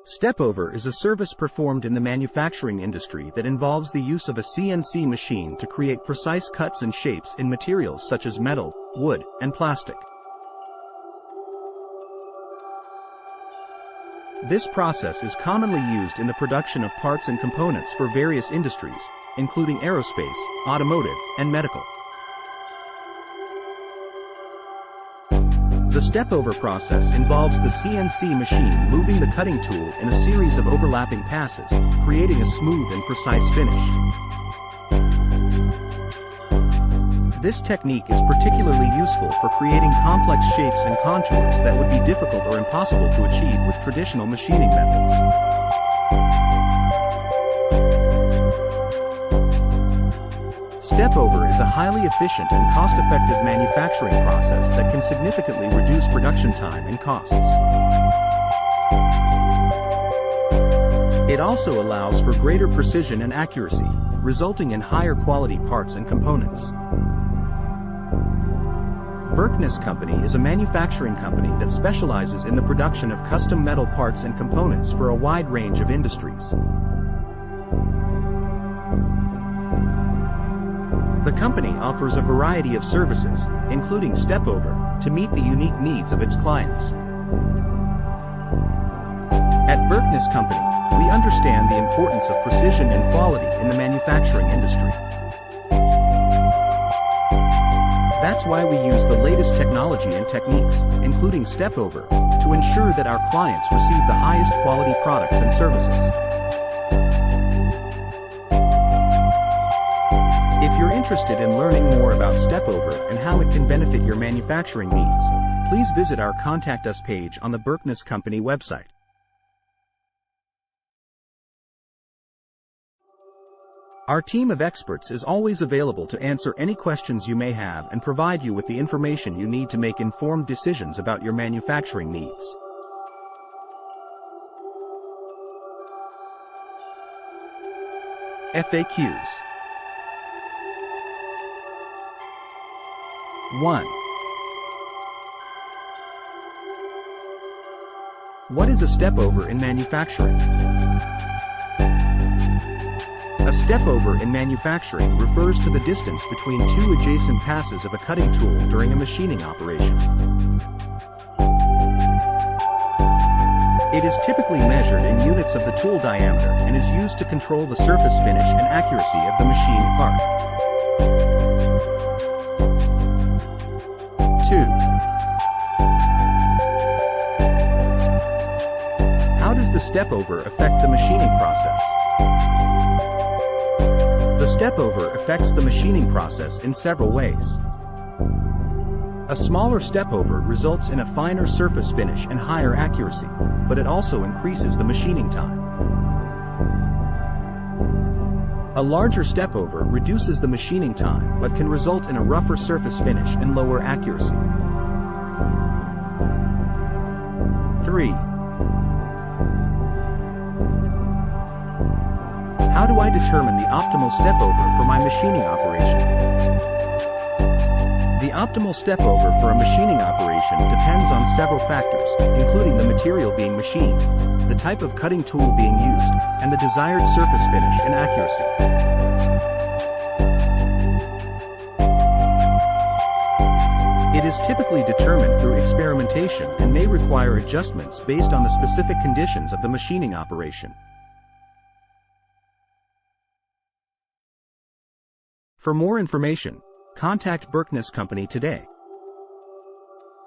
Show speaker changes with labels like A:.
A: Stepover is a service performed in the manufacturing industry that involves the use of a CNC machine to create precise cuts and shapes in materials such as metal, wood, and plastic. This process is commonly used in the production of parts and components for various industries, including aerospace, automotive, and medical. The Stepover process involves the CNC machine moving the cutting tool in a series of overlapping passes, creating a smooth and precise finish. This technique is particularly useful for creating complex shapes and contours that would be difficult or impossible to achieve with traditional machining methods. Stepover is a highly efficient and cost-effective manufacturing process that can significantly reduce production time and costs. It also allows for greater precision and accuracy, resulting in higher quality parts and components. Berkness Company is a manufacturing company that specializes in the production of custom metal parts and components for a wide range of industries. The company offers a variety of services, including Stepover, to meet the unique needs of its clients. At Berkness Company, we understand the importance of precision and quality in the manufacturing industry. That's why we use the latest technology and techniques, including Stepover, to ensure that our clients receive the highest quality products and services. If you're interested in learning more about Stepover and how it can benefit your manufacturing needs, please visit our Contact Us page on the Berkness Company website. Our team of experts is always available to answer any questions you may have and provide you with the information you need to make informed decisions about your manufacturing needs. FAQs. 1. What is a stepover in manufacturing? A stepover in manufacturing refers to the distance between two adjacent passes of a cutting tool during a machining operation. It is typically measured in units of the tool diameter and is used to control the surface finish and accuracy of the machined part. 2. How does the stepover affect the machining process? The stepover affects the machining process in several ways. A smaller stepover results in a finer surface finish and higher accuracy, but it also increases the machining time. A larger stepover reduces the machining time but can result in a rougher surface finish and lower accuracy. 3. How do I determine the optimal stepover for my machining operation? The optimal stepover for a machining operation depends on several factors, including the material being machined, the type of cutting tool being used, and the desired surface finish and accuracy. It is typically determined through experimentation and may require adjustments based on the specific conditions of the machining operation. For more information, contact Berkness Company today.